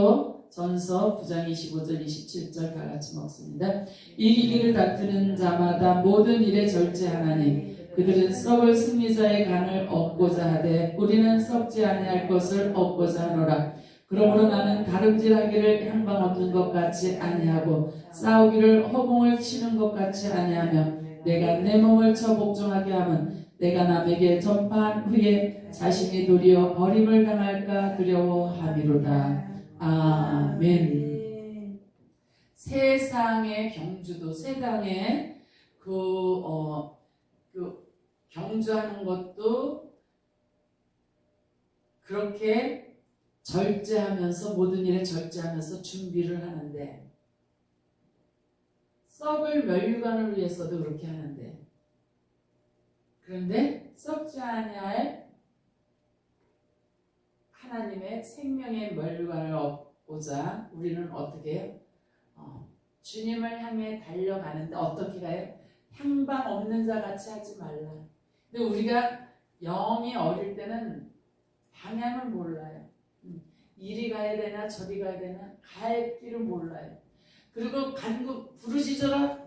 고린도 전서 9장 25절 27절 다 같이 먹습니다. 이기기를 다투는 자마다 모든 일에 절제하나니 그들은 썩을 승리자의 간을 얻고자 하되 우리는 썩지 아니할 것을 얻고자 하노라. 그러므로 나는 다름질하기를 향방 얻는 것 같이 아니하고 싸우기를 허공을 치는 것 같이 아니하며 내가 내 몸을 쳐 복종하게 하면 내가 남에게 전파한 후에 자신이 도리어 버림을 당할까 두려워함이로다. 아멘. 세상의 경주도 세상에 그 경주하는 것도 그렇게 절제하면서 모든 일에 절제하면서 준비를 하는데 썩을 멸류관을 위해서도 그렇게 하는데 그런데 썩지 아니할 하나님의 생명의 멸류관을 얻고자 우리는 어떻게 해요? 주님을 향해 달려가는데 어떻게 가요? 향방 없는 자 같이 하지 말라. 근데 우리가 영이 어릴 때는 방향을 몰라요. 이리 가야 되나 저리 가야 되나 갈 길을 몰라요. 그리고 부르짖어라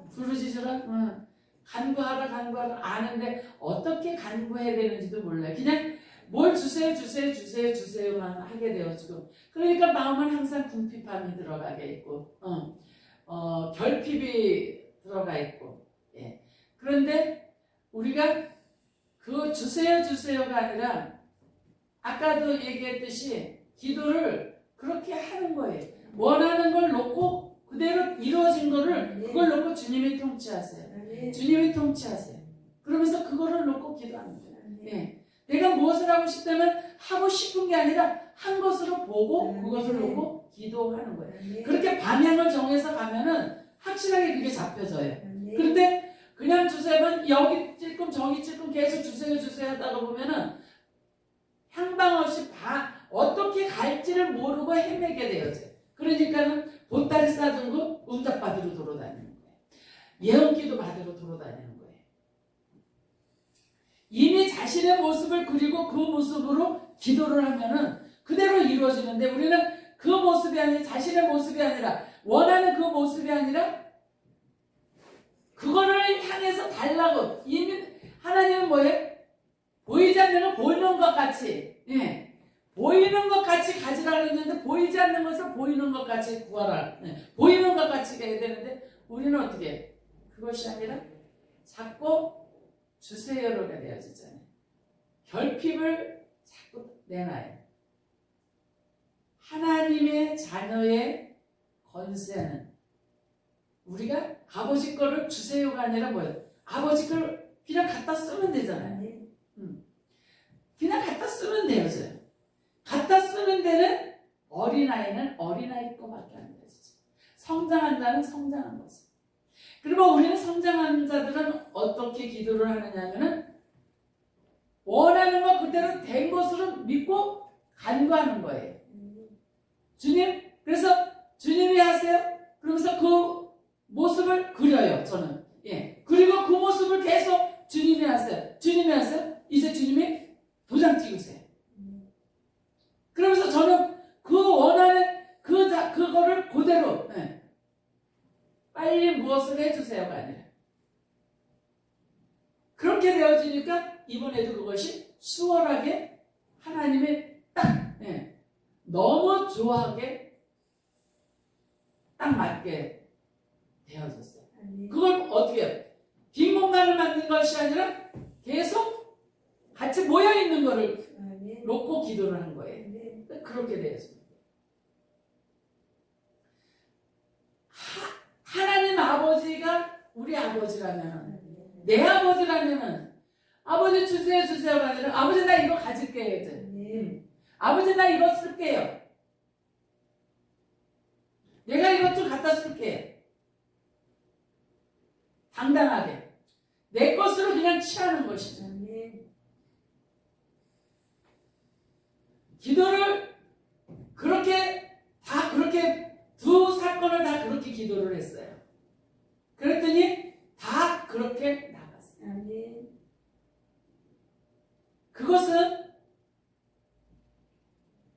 간구하라 아는데 어떻게 간구해야 되는지도 몰라요. 그냥 뭘 주세요만 하게 되어지고 그러니까 마음은 항상 궁핍함이 들어가게 있고 결핍이 들어가 있고 예. 그런데 우리가 그 주세요가 아니라 아까도 얘기했듯이 기도를 그렇게 하는 거예요. 원하는 걸 놓고 그대로 이루어진 거를 그걸 놓고 주님이 통치하세요. 주님이 통치하세요. 그러면서 그거를 놓고 기도합니다. 예. 내가 무엇을 하고 싶다면 하고 싶은 게 아니라 한 것으로 보고 그것을 놓고 기도하는 거예요. 그렇게 방향을 정해서 가면은 확실하게 그게 잡혀져요. 그런데 그냥 주세요만 여기 찔끔 저기 찔끔 계속 주세요 하다가 보면은 향방 없이 어떻게 갈지를 모르고 헤매게 되어져요. 그러니까는 보따리 싸들고 응답 받으러 돌아다니는 거예요. 예언기도 받으러 돌아다니는 거예요. 이미 자신의 모습을 그리고 그 모습으로 기도를 하면은 그대로 이루어지는데 우리는 그 모습이 아니라 자신의 모습이 아니라 원하는 그 모습이 아니라 그거를 향해서 달라고 이미 하나님은 뭐예요? 보이지 않는 걸 보이는 것 같이 보이는 것 같이 가지라 그랬는데 보이지 않는 것을 보이는 것 같이 구하라. 보이는 것 같이 해야 되는데 우리는 어떻게 해요? 그것이 아니라 자꾸 주세요가 되어지잖아요. 결핍을 자꾸 내놔요. 하나님의 자녀의 권세는 우리가 아버지 거를 주세요가 아니라 뭐예요? 아버지 걸 그냥 갖다 쓰면 되잖아요. 그냥 갖다 쓰면 되어져요. 갖다 쓰는 데는 어린아이는 어린아이 거밖에 안 되어지죠. 성장한 자는 성장한 거죠. 그리고 우리는 성장하는 자들은 어떻게 기도를 하느냐면은 원하는 것 그대로 된 것으로 믿고 간구하는 거예요. 주님, 그래서 주님이 하세요. 그러면서 그 모습을 그려요. 저는 그리고 그 모습을 계속 주님이 하세요. 이제 주님이 도장 찍으세요. 그러면서 저는 그 원하는 그거를 그대로 빨리 무엇을 해주세요가 아니라 그렇게 되어지니까 이번에도 그것이 수월하게 하나님의 딱 너무 좋아하게 딱 맞게 되어졌어요. 그걸 어떻게 해요? 빈 공간을 만든 것이 아니라 계속 같이 모여있는 거를 놓고 기도를 한 거예요. 그렇게 되었습니다. 하나님 아버지가 우리 아버지라면 내 아버지라면은 아버지 주세요가 아니라 아버지 나 이거 가질게요. 아버지 나 이거 쓸게요. 내가 이것 좀 갖다 쓸게요. 당당하게 내 것으로 그냥 취하는 것이죠. 기도를 그렇게 두 사건을 다 그렇게 기도를 했어요. 그랬더니 다 그렇게 나갔어요. 그것은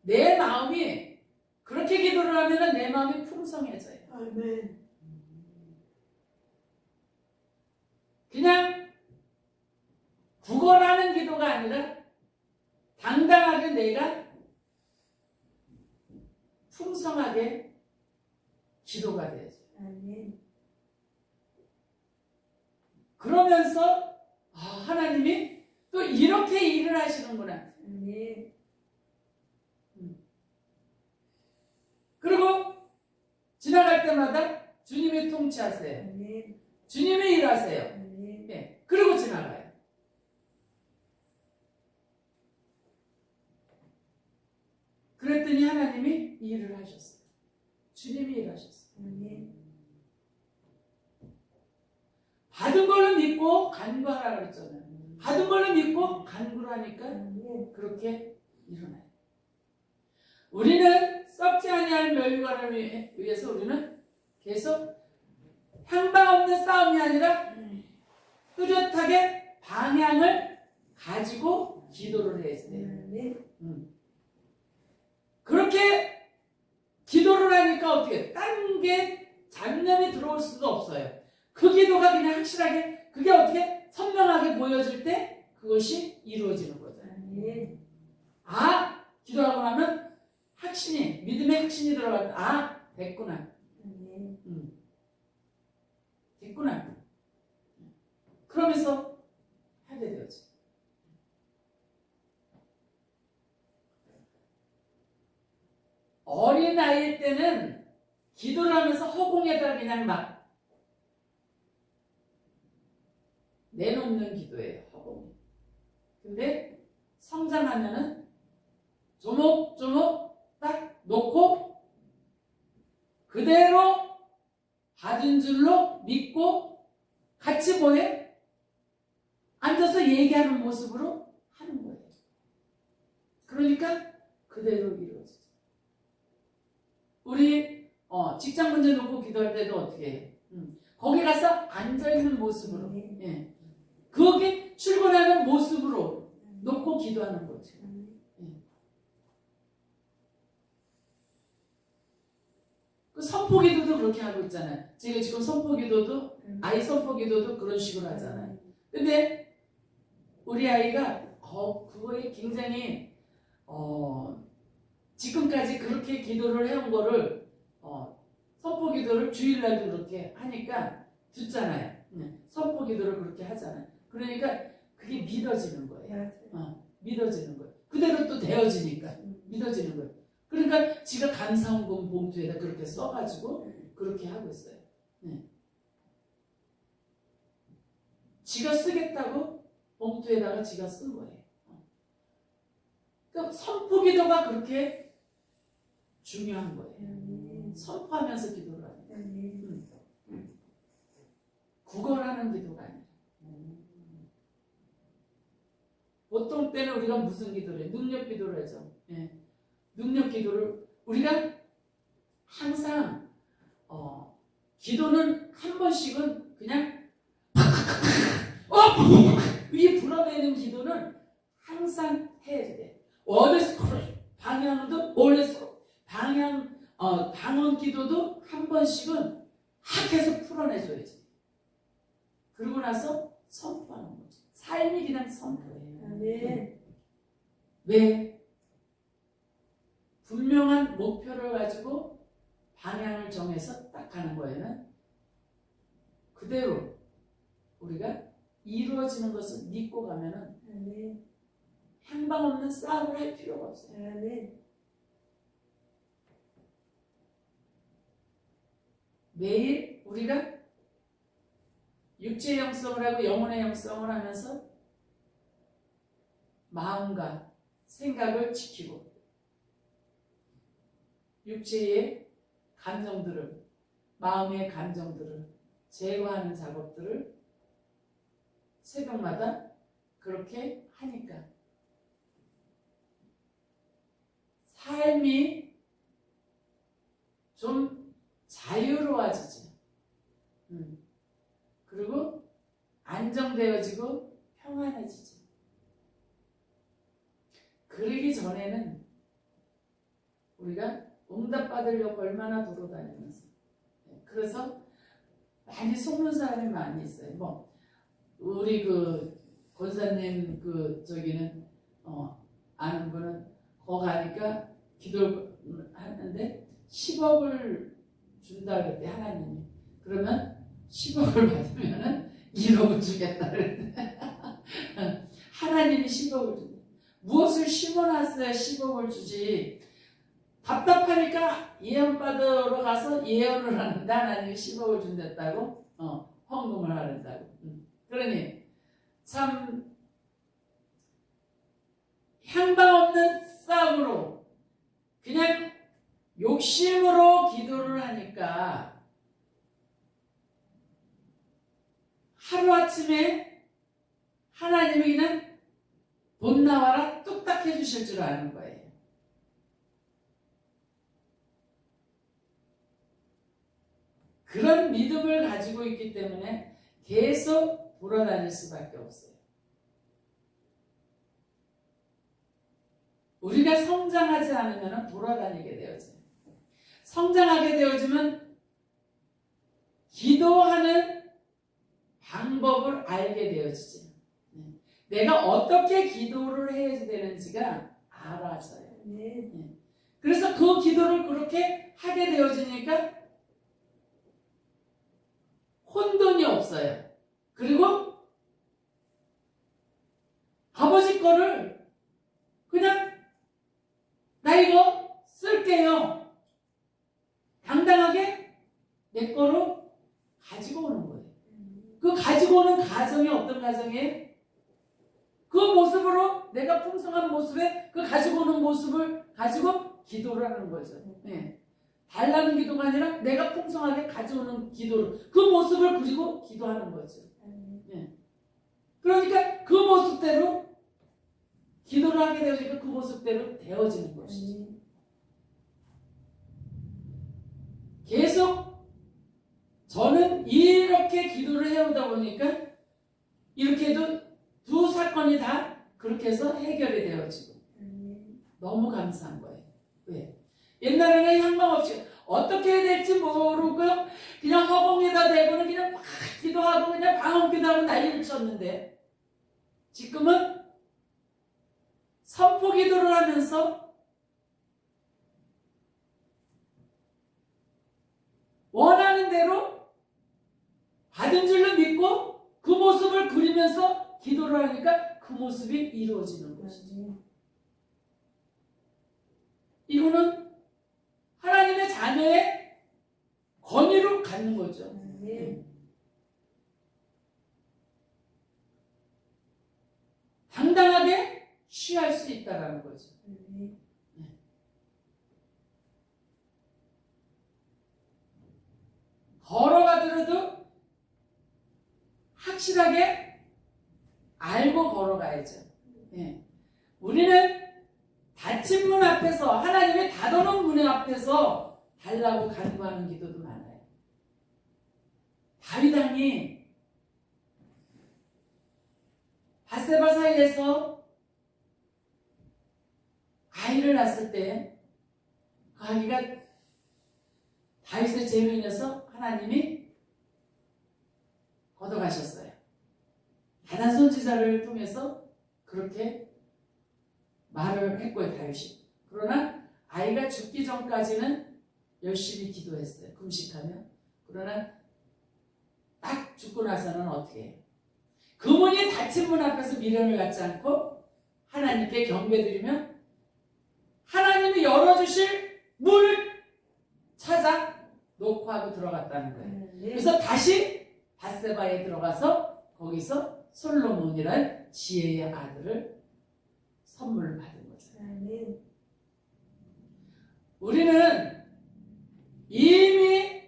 내 마음이 그렇게 기도를 기도를 하면 내 마음이 풍성해져요. 아멘. 그냥 구걸하는 기도가 아니라 당당하게 내가 풍성하게 기도가 되죠. 아멘. 그러면서 하나님이 또 이렇게 일을 하시는구나. 아멘. 그리고 지나갈 때마다 주님이 통치하세요. 아멘. 주님이 일하세요. 아멘. 네. 그리고 지나가요. 그랬더니 하나님이 일을 하셨어요. 주님이 일하셨어요. 아멘. 받은 걸로 믿고 간구하라 그랬잖아요. 받은 걸로 믿고 간구를 하니까 아멘. 그렇게 일어나요. 우리는 썩지 아니할 멸류관을 위해서 우리는 계속 향방 없는 싸움이 아니라 뚜렷하게 방향을 가지고 기도를 해야 돼요. 아멘. 그렇게 기도를 하니까 어떻게 딴 게 잡념이 들어올 수도 없어요. 그 기도가 그냥 확실하게 그게 어떻게 선명하게 보여질 때 그것이 이루어지는 거죠. 아멘. 기도하고 나면 확신이, 믿음의 확신이 들어가면 됐구나. 아멘. 됐구나. 그러면서 하게 되었지. 어린 아이일 때는 기도를 하면서 허공에다 그냥 막 내놓는 기도예요. 허공에. 근데 성장하면은 조목조목 딱 놓고 그대로 받은 줄로 믿고 같이 뭐해? 앉아서 얘기하는 모습으로 하는 거예요. 그러니까 그대로 이루어지죠. 우리 직장 문제 놓고 기도할 때도 어떻게 해요? 거기 가서 앉아있는 모습으로 예. 거기 출근하는 모습으로 놓고 기도하는 거죠. 그 선포기도도 그렇게 하고 있잖아요. 제가 지금 선포기도도 아이 선포기도도 그런 식으로 하잖아요. 근데 우리 아이가 그거에 굉장히 지금까지 그렇게 기도를 해온 거를 선포기도를 주일날도 그렇게 하니까 듣잖아요. 선포기도를 그렇게 하잖아요. 그러니까 그게 믿어지는 거예요. 믿어지는 거예요. 그대로 또 되어지니까 믿어지는 거예요. 그러니까 지가 감사원금 봉투에다 그렇게 써가지고 그렇게 하고 있어요. 지가 쓰겠다고 봉투에다가 지가 쓴 거예요. 그러니까 선포기도가 그렇게 중요한 거예요. 선포하면서 기도를 하는 거예요. 구걸하는 기도가 아니라. 보통 때는 우리가 무슨 기도를 해요? 능력 기도를 하죠. 능력 기도를 우리가 항상 기도는 한 번씩은 그냥 위에 불어내는 기도는 항상 해야 돼. 어디서 방향도 원래서 방언 기도도 한 번씩은 학해서 풀어내줘야지. 그러고 나서 선포하는 거지. 삶이 그냥 선포예요. 왜? 분명한 목표를 가지고 방향을 정해서 딱 가는 거에는 그대로 우리가 이루어지는 것을 믿고 가면은 향방 없는 싸움을 할 필요가 없어요. 매일 우리가 육체의 영성을 하고 영혼의 영성을 하면서 마음과 생각을 지키고 육체의 감정들을, 마음의 감정들을 제거하는 작업들을 새벽마다 그렇게 하니까 삶이 좀 자유로워지지. 그리고 안정되어지고 평안해지지. 그러기 전에는 우리가 응답 받으려고 얼마나 돌아다니면서. 그래서 많이 속는 사람이 많이 있어요. 뭐 우리 그 권사님 그 저기는 아는 분은 거기 가니까 기도를 하는데 10억을 준다 그랬대 하나님이. 그러면 10억을 받으면은 1억을 주겠다 그랬대. 하나님이 10억을 준다. 무엇을 심어놨어야 10억을 주지. 답답하니까 예언 받으러 가서 예언을 하는데 하나님이 10억을 준댔다고 헌금을 하란다고. 그러니 참 향방 없는 싸움으로 그냥 욕심으로 기도를 하니까 하루아침에 하나님이 그냥 돈 나와라 뚝딱 해주실 줄 아는 거예요. 그런 믿음을 가지고 있기 때문에 계속 돌아다닐 수밖에 없어요. 우리가 성장하지 않으면 돌아다니게 되어져요. 성장하게 되어지면 기도하는 방법을 알게 되어지죠. 내가 어떻게 기도를 해야 되는지가 알아져요. 그래서 그 기도를 그렇게 하게 되어지니까 혼돈이 없어요. 그리고 아버지 거를 그냥 나 이거 쓸게요. 당당하게 내 거로 가지고 오는 거예요. 그 가지고 오는 가정이 어떤 가정이에요? 그 모습으로 내가 풍성한 모습에 그 가지고 오는 모습을 가지고 기도를 하는 거죠. 달라는 기도가 아니라 내가 풍성하게 가져오는 기도를 그 모습을 그리고 기도하는 거죠. 그러니까 그 모습대로 기도를 하게 되니까 그 모습대로 되어지는 것이죠. 계속 저는 이렇게 기도를 해오다 보니까 이렇게 해도 두 사건이 다 그렇게 해서 해결이 되어지고 너무 감사한 거예요. 왜? 옛날에는 향방 없이 어떻게 해야 될지 모르고 그냥 허공에다 대고는 그냥 막 기도하고 그냥 방언 기도하고 난리를 쳤는데 지금은 선포 기도를 하면서 원하는 대로 받은 줄로 믿고 그 모습을 그리면서 기도를 하니까 그 모습이 이루어지는 것이죠. 이거는 하나님의 자녀의 권위로 갖는 거죠. 당당하게 취할 수 있다라는 거죠. 걸어가더라도 확실하게 알고 걸어가야죠. 우리는 닫힌 문 앞에서 하나님의 닫아놓은 문 앞에서 달라고 간구하는 기도도 많아요. 다윗 왕이 밧세바 사이에서 아이를 낳았을 때 그 아기가 다윗의 죄로 인해서 하나님이 걷어가셨어요. 나단 선지자를 통해서 그렇게 말을 했고요, 다윗이. 그러나 아이가 죽기 전까지는 열심히 기도했어요. 금식하며. 그러나 딱 죽고 나서는 어떻게 해요? 그 문이 닫힌 문 앞에서 미련을 갖지 않고 하나님께 경배드리며 하나님이 열어주실 문을 찾아 놓고 하고 들어갔다는 거예요. 그래서 다시 밧세바에 들어가서 거기서 솔로몬이란 지혜의 아들을 선물을 받은 거죠. 우리는 이미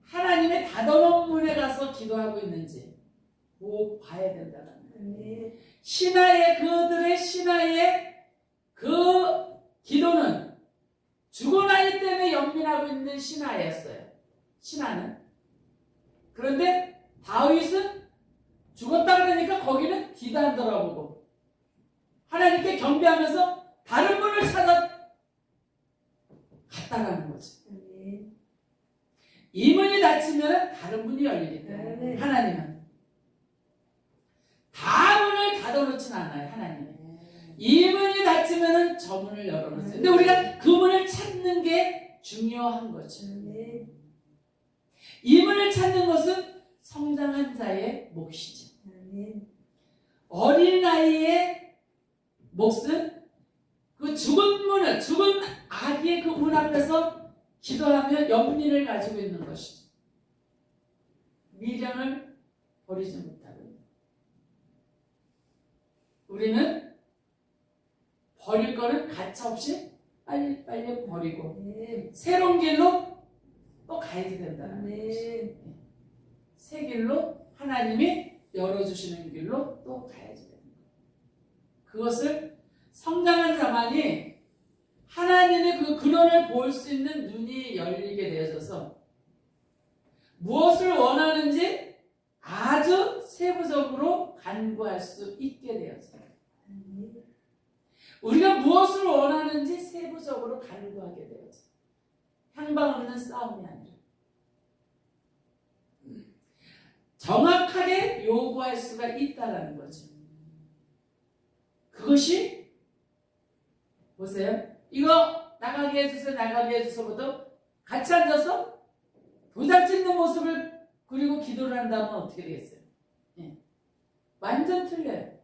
하나님의 닫아놓은 문에 가서 기도하고 있는지 꼭 봐야 된다는 거예요. 신하의 그들의 신하의 그 기도는 죽은 아이 때문에 연민하고 있는 신하였어요. 신하는. 그런데 다윗은 죽었다 그러니까 거기는 기도 안 돌아보고 하나님께 경배하면서 다른 분을 찾아 같다라는 거죠. 아멘. 이 문이 닫히면 다른 문이 열리기 때문에 아멘. 하나님은 다 문을 닫아놓진 않아요. 하나님은 이 문이 닫히면 저 문을 열어놓습니다. 근데 우리가 그 문을 찾는 게 중요한 거죠. 아멘. 이 문을 찾는 것은 성장한 자의 몫이죠. 아멘. 어린아이의 몫은 그 죽은 아기의 그 문 앞에서 기도하며 영린을 가지고 있는 것이죠. 미련을 버리지 못하고 우리는 버릴 거는 가차없이 빨리 버리고 아멘. 새로운 길로 또 가야 된다는 거죠. 아멘. 새 길로 하나님이 열어주시는 길로 또 가야지 되는 거예요. 그것을 성장한 자만이 하나님의 그 근원을 볼 수 있는 눈이 열리게 되어져서 무엇을 원하는지 아주 세부적으로 간구할 수 있게 되어져요. 아멘. 우리가 무엇을 원하는지 세부적으로 간구하게 되어져요. 향방 없는 싸움이 아니라 정확하게 요구할 수가 있다는 거죠. 그것이 보세요. 이거 나가게 해주세요. 나가게 해주세요보다 같이 앉아서 도장 찍는 모습을 그리고 기도를 한다면 어떻게 되겠어요? 예. 완전 틀려요.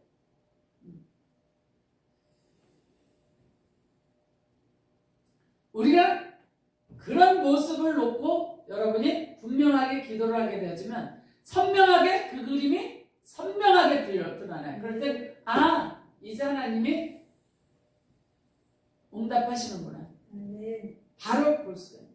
우리가 그런 모습을 놓고 여러분이 분명하게 기도를 하게 되어지면 선명하게 그 그림이 선명하게 드러나요. 그럴 때 이제 하나님이 응답하시는구나. 아멘. 바로 볼 수가 있어요.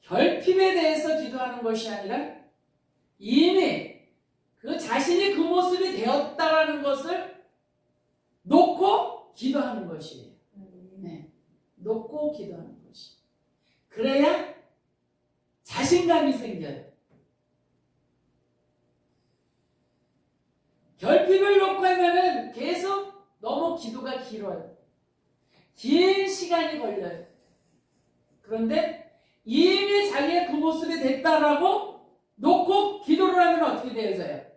결핍에 대해서 기도하는 것이 아니라 이미 그 자신이 그 모습이 되었다라는 것을 놓고 기도하는 것이에요. 네. 놓고 기도하는 것이. 그래야 자신감이 생겨요. 결핍을 놓고 하면은 계속 너무 기도가 길어요. 긴 시간이 걸려요. 그런데 이미 자기의 그 모습이 됐다라고 놓고 기도를 하면 어떻게 되어져요?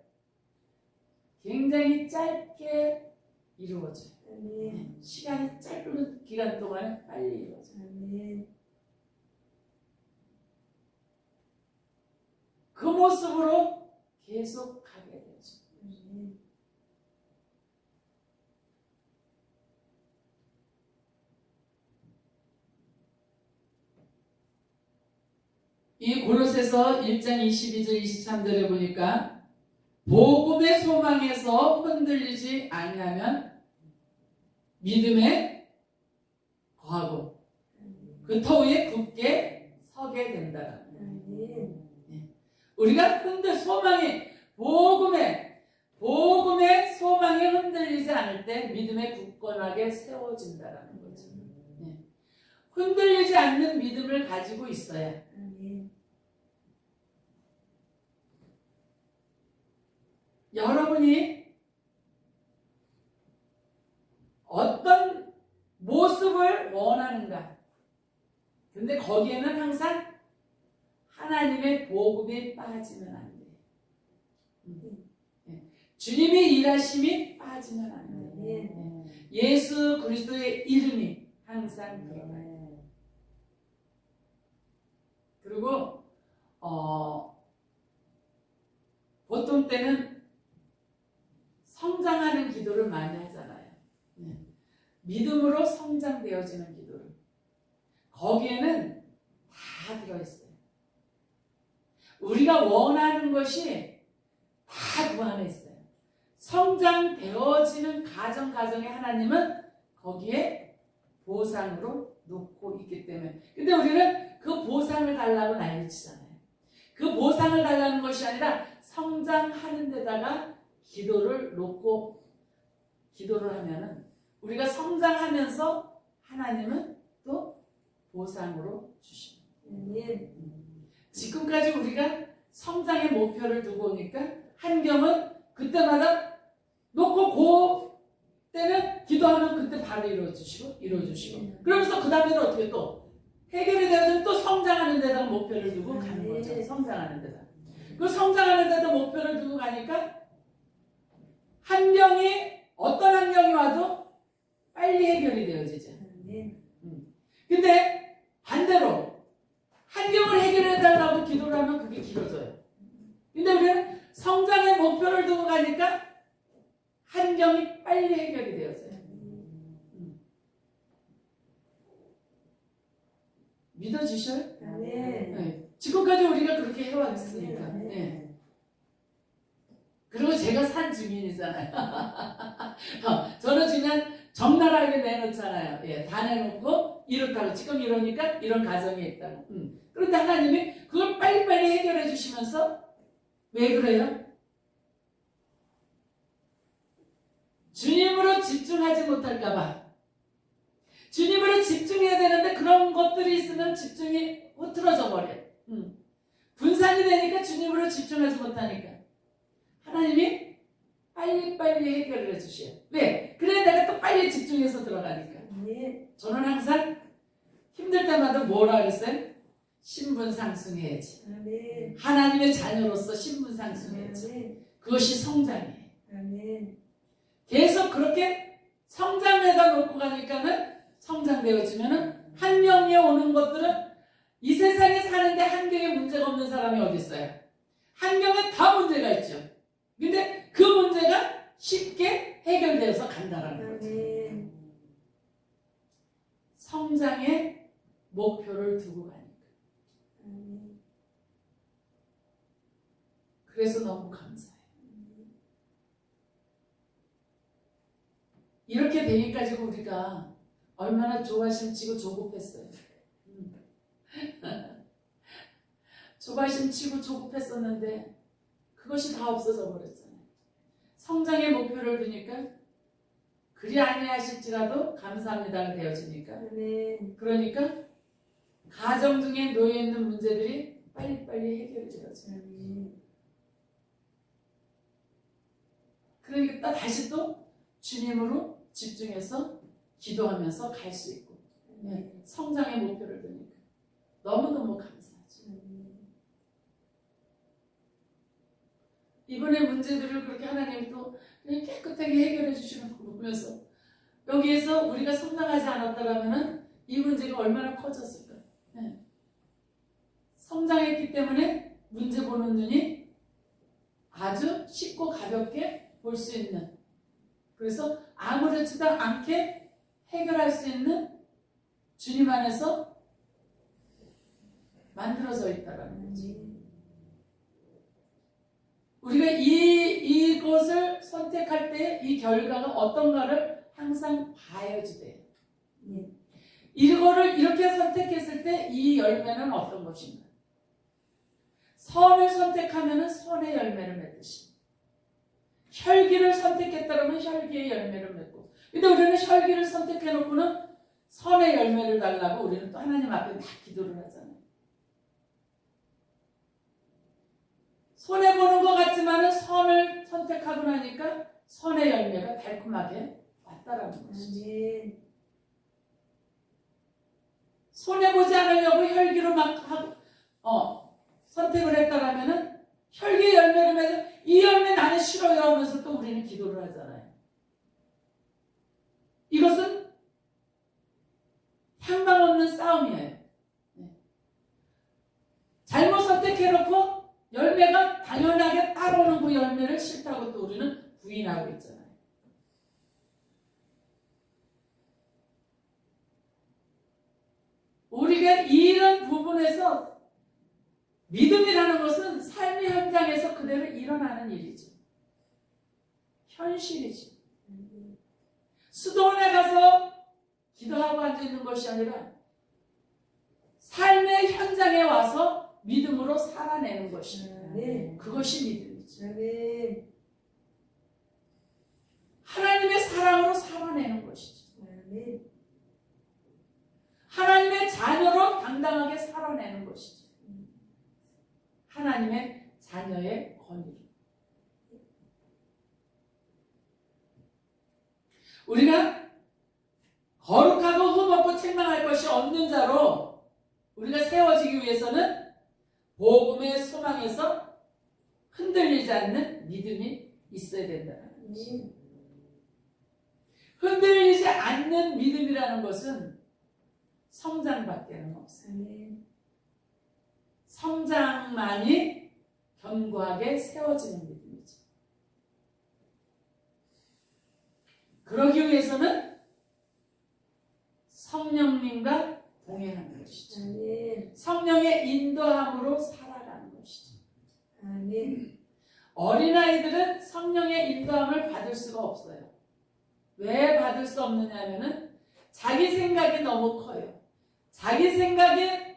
굉장히 짧게 이루어져요. 아멘. 시간이 짧은 기간 동안 빨리 이루어져요. 아멘. 그 모습으로 계속 가게 되죠. 아멘. 이 골로새서 1장 22절 23절에 보니까 복음의 소망에서 흔들리지 아니하면 믿음에 거하고 그 터위에 굳게 서게 된다. 아멘. 우리가 복음의 소망이 흔들리지 않을 때 믿음에 굳건하게 세워진다라는 거죠. 흔들리지 않는 믿음을 가지고 있어야 아멘. 여러분이 어떤 모습을 원하는가. 근데 거기에는 항상 하나님의 복음이 빠지면 안 돼요. 주님의 일하심이 빠지면 안 돼요. 예수 그리스도의 이름이 항상 들어가요. 그리고 보통 때는 성장하는 기도를 많이 하잖아요. 믿음으로 성장되어지는 기도를. 거기에는 다 들어있어요. 우리가 원하는 것이 다 그 안에 있어요. 성장되어지는 가정에 하나님은 거기에 보상으로 놓고 있기 때문에. 근데 우리는 그 보상을 달라고 난리치잖아요. 그 보상을 달라는 것이 아니라 성장하는 데다가 기도를 놓고 기도를 하면은 우리가 성장하면서 하나님은 또 보상으로 주십니다. 아멘. 지금까지 우리가 성장의 목표를 두고 오니까 한 겸은 그때마다 놓고 그때는 기도하면 그때 바로 이루어주시고 그러면서 그 다음에는 어떻게 또 해결이 되면 또 성장하는 데다가 목표를 두고 가는 거죠. 성장하는 데다. 그 성장하는 데다 목표를 두고 가니까 어떤 환경이 와도 빨리 해결이 되어지죠. 근데 반대로 환경을 해결해달라고 기도를 하면 그게 길어져요. 근데 우리는 성장의 목표를 두고 가니까 환경이 빨리 해결이 되어져요. 믿어지셔요? 네. 지금까지 우리가 그렇게 해왔으니까. 네. 그리고 제가 산 증인이잖아요. 저는 그냥 적나라하게 내놓잖아요. 예, 다 내놓고 이렇다고 지금 이러니까 이런 가정이 있다고. 그런데 하나님이 그걸 빨리빨리 해결해 주시면서 왜 그래요? 주님으로 집중하지 못할까봐. 주님으로 집중해야 되는데 그런 것들이 있으면 집중이 흐트러져 버려요. 분산이 되니까 주님으로 집중하지 못하니까 하나님이 빨리빨리 해결을 해주셔요. 왜? 그래 내가 또 빨리 집중해서 들어가니까. 저는 항상 힘들 때마다 뭐라 그랬어요? 신분상승해야지. 하나님의 자녀로서 신분상승해야지. 그것이 성장이에요. 계속 그렇게 성장에다 놓고 가니까는 성장되어지면은 환경에 오는 것들은 이 세상에 사는데 환경에 문제가 없는 사람이 어디 있어요? 환경에 다 문제가 있죠. 근데 그 문제가 쉽게 해결되어서 간다라는 거죠. 성장의 목표를 두고 가니까. 그래서 너무 감사해요. 이렇게 되기까지 우리가 얼마나 조바심치고 조급했어요. 조바심치고 조급했었는데 그것이 다 없어져 버렸잖아요. 성장의 목표를 두니까 그리 아니하실지라도 감사합니다가 되어지니까. 그러니까 가정 중에 놓여있는 문제들이 빨리빨리 해결이 되어져요. 그러니까 다시 또 주님으로 집중해서 기도하면서 갈 수 있고 성장의 목표를 두니까 너무너무 감사하죠. 이번에 문제들을 그렇게 하나님이 또 깨끗하게 해결해 주시는 거 보면서 여기에서 우리가 성장하지 않았다면 이 문제가 얼마나 커졌을까. 성장했기 때문에 문제 보는 눈이 아주 쉽고 가볍게 볼 수 있는, 그래서 아무렇지도 않게 해결할 수 있는 주님 안에서 만들어져 있다라는 거지. 우리가 이것을 선택할 때 이 결과가 어떤가를 항상 봐야지 돼요. 이거를 이렇게 선택했을 때 이 열매는 어떤 것인가. 선을 선택하면 선의 열매를 맺듯이, 혈기를 선택했다면 혈기의 열매를 맺고, 근데 우리는 혈기를 선택해놓고는 선의 열매를 달라고 우리는 또 하나님 앞에 막 기도를 하잖아요. 손해보는 것 같지만 선을 선택하고 나니까 선의 열매가 달콤하게 왔다라는 것이지. 손해보지 않으려고 혈기로 막 선택을 했다라면은 혈기의 열매를 맺어 이 열매 나는 싫어요 하면서 또 우리는 기도를 하잖아요. 이것은 향방 없는 싸움이에요. 잘못 선택해놓고 열매가 당연하게 따라오는 그 열매를 싫다고 또 우리는 부인하고 있잖아요. 우리가 이런 부분에서 믿음이라는 것은 삶의 현장에서 그대로 일어나는 일이죠. 현실이죠. 수도원에 가서 기도하고 앉아있는 것이 아니라 삶의 현장에 와서 믿음으로 살아내는 것이죠. 그것이 믿음이죠. 하나님의 사랑으로 살아내는 것이죠. 하나님의 자녀로 당당하게 살아내는 것이죠. 하나님의 자녀의 권위로. 우리가 거룩하고 흠없고 책망할 것이 없는 자로 우리가 세워지기 위해서는 복음의 소망에서 흔들리지 않는 믿음이 있어야 된다는 거지. 흔들리지 않는 믿음이라는 것은 성장밖에는 없어요. 성장만이 견고하게 세워지는 믿음이죠. 그러기 위해서는 성령님과 동행하는 것이죠. 성령의 인도함으로 살아가는 것이죠. 어린아이들은 성령의 인도함을 받을 수가 없어요. 왜 받을 수 없느냐 하면은 자기 생각이 너무 커요. 자기 생각이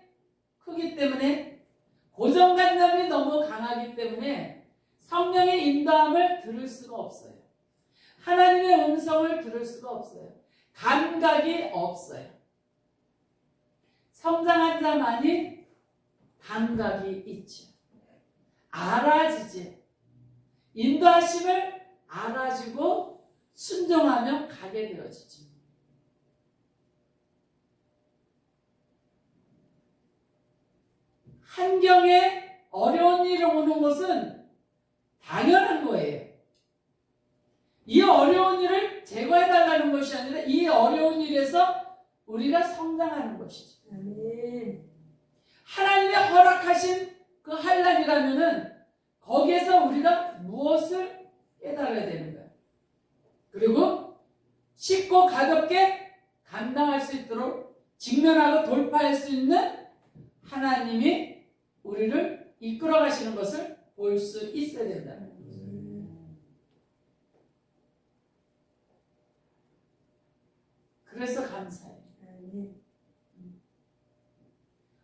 크기 때문에 고정관념이 너무 강하기 때문에 성령의 인도함을 들을 수가 없어요. 하나님의 음성을 들을 수가 없어요. 감각이 없어요. 성장한 자만이 감각이 있죠. 알아지지. 인도하심을 알아주고 순종하며 가게 되어지죠. 환경에 어려운 일이 오는 것은 당연한 거예요. 이 어려운 일을 제거해달라는 것이 아니라 이 어려운 일에서 우리가 성장하는 것이죠. 하나님이 허락하신 그 환난이라면은 거기에서 우리가 무엇을 깨달아야 되는 거예요. 그리고 쉽고 가볍게 감당할 수 있도록 직면하고 돌파할 수 있는 하나님이 우리를 이끌어 가시는 것을 볼 수 있어야 된다는 거죠. 그래서 감사해요.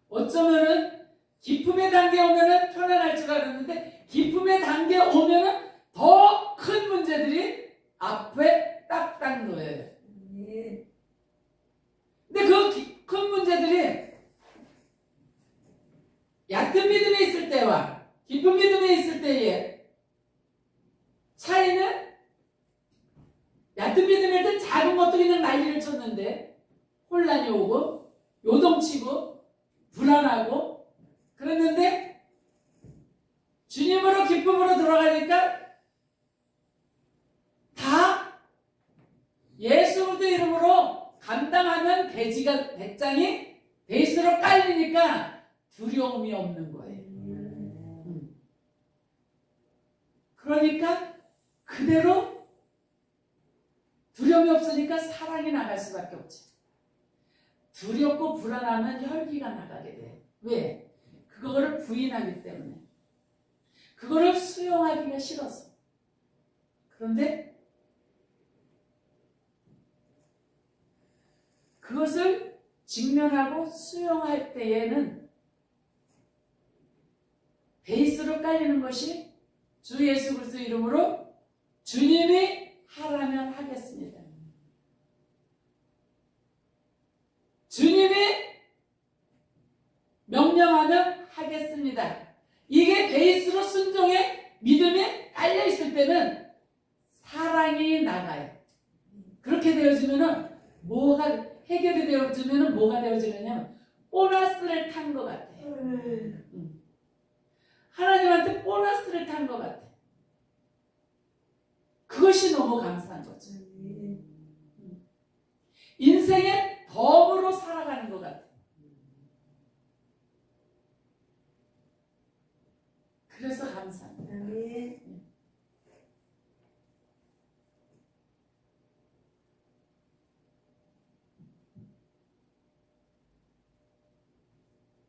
어쩌면은 기쁨의 단계에 오면은 편안할 줄 알았는데 기쁨의 단계에 오면은 더 큰 문제들이 앞에 딱딱 놓여요. 근데 그 큰 문제들이 얕은 믿음에 있을 때와 깊은 믿음에 있을 때의 차이는 얕은 믿음일 때 작은 것도 그냥 난리를 쳤는데 혼란이 오고 요동치고 불안하고 그랬는데 주님으로 기쁨으로 들어가니까 다 예수 그리스도 이름으로 감당하면 배짱이 베이스로 깔리니까 두려움이 없는 거예요. 그러니까 그대로 두려움이 없으니까 사랑이 나갈 수밖에 없지. 두렵고 불안하면 혈기가 나가게 돼. 왜? 그거를 부인하기 때문에. 그거를 수용하기가 싫어서. 그런데 그것을 직면하고 수용할 때에는 베이스로 깔리는 것이 주 예수 그리스도 이름으로 주님이 하라면 하겠습니다. 주님이 명령하면 하겠습니다. 이게 베이스로 순종의 믿음이 깔려있을 때는 사랑이 나가요. 그렇게 되어지면은 뭐가 해결이 되어지면은 뭐가 되어지느냐면 보너스를 탄 것 같아요. 하나님한테 보너스를 탄 것 같아요. 그것이 너무 감사한 거죠. 인생의 덤으로 살아가는 것 같아요. 그래서 감사합니다.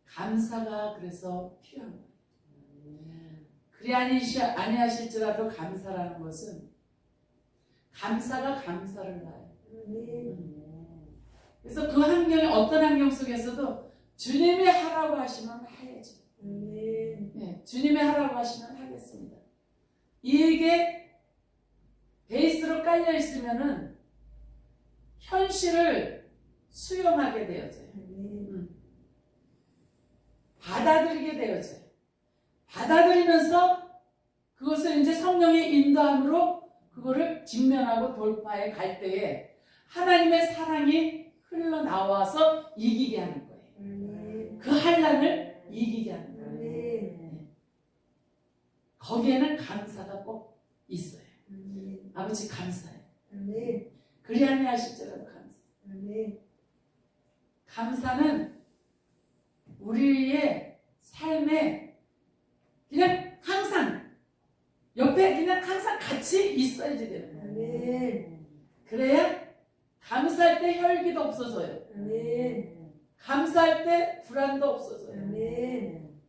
감사가 그래서 필요한 거예요. 그리 아니하실지라도 감사라는 것은 감사가 감사를 낳아요. 그래서 그 환경이 어떤 환경 속에서도 주님이 하라고 하시면 해야죠. 네, 주님이 하라고 하시면 하겠습니다. 이게 베이스로 깔려 있으면은 현실을 수용하게 되어져요. 받아들이게 되어져요. 받아들이면서 그것을 이제 성령의 인도함으로 그거를 직면하고 돌파해 갈 때에 하나님의 사랑이 흘러나와서 이기게 하는 거예요. 아멘. 그 환난을 이기게 하는 거예요. 아멘. 거기에는 감사가 꼭 있어요. 아멘. 아버지 감사해요. 아멘. 그리 아니하실지라도 감사. 아멘. 감사는 우리의 삶에 그냥 항상 옆에 그냥 항상 같이 있어야지 되는 거예요. 아멘. 그래야 감사할 때 혈기도 없어져요. 아멘. 감사할 때 불안도 없어져요. 아멘.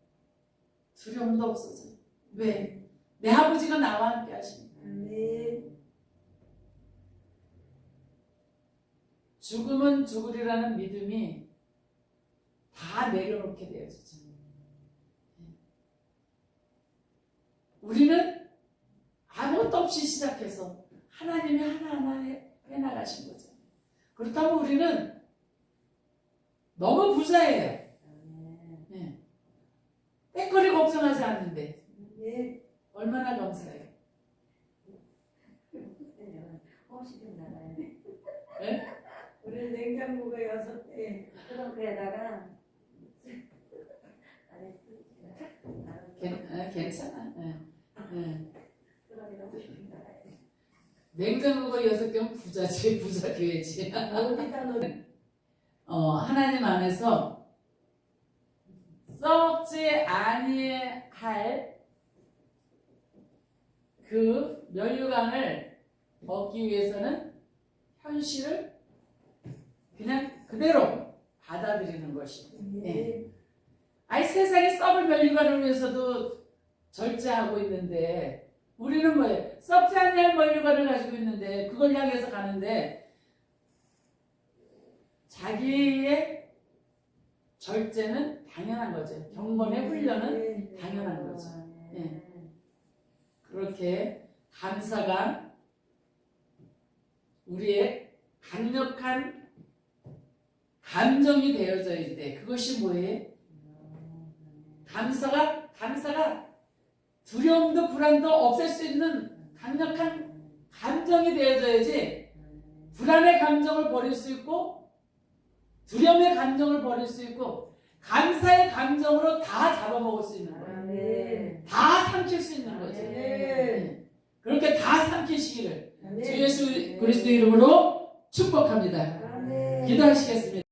두려움도 없어져요. 왜? 내 아버지가 나와 함께 하시니까. 아멘. 죽음은 죽으리라는 믿음이 다 내려놓게 되어지죠. 우리는 아무것도 없이 시작해서 하나님이 하나하나 해나가신 거죠. 그렇다면 우리는 너무 부자예요. 네. 때거리 걱정하지 않는데 아멘. 얼마나 감사해요. 혹시 좀 나가요. 네? 우리 냉장고가 6대. 그럼 그에다가 안에 괜찮아. 네. 네. 그러기도 혹시 좀 나가요. 냉장고가 6개면 부자지, 부자 교회지. 어디다 놓 하나님 안에서 썩지 아니할 그 면류관을 얻기 위해서는 현실을 그냥 그대로 받아들이는 것이. 아멘. 아니 세상에 썩을 면류관을 위해서도 절제하고 있는데 우리는 뭐예요? 썩지 않는 면류관을 가지고 있는데 그걸 향해서 가는데 자기의 절제는 당연한 거죠. 경건의 훈련은 당연한 거죠. 예. 그렇게 감사가 우리의 강력한 감정이 되어져야 돼. 그것이 뭐예요? 감사가 두려움도 불안도 없앨 수 있는 강력한 감정이 되어져야지 불안의 감정을 버릴 수 있고 두려움의 감정을 버릴 수 있고 감사의 감정으로 다 잡아먹을 수 있는 거예요. 아멘. 다 삼킬 수 있는 거죠. 아멘. 그렇게 다 삼키시기를 아멘. 주 예수 그리스도 이름으로 축복합니다. 아멘. 기도하시겠습니다.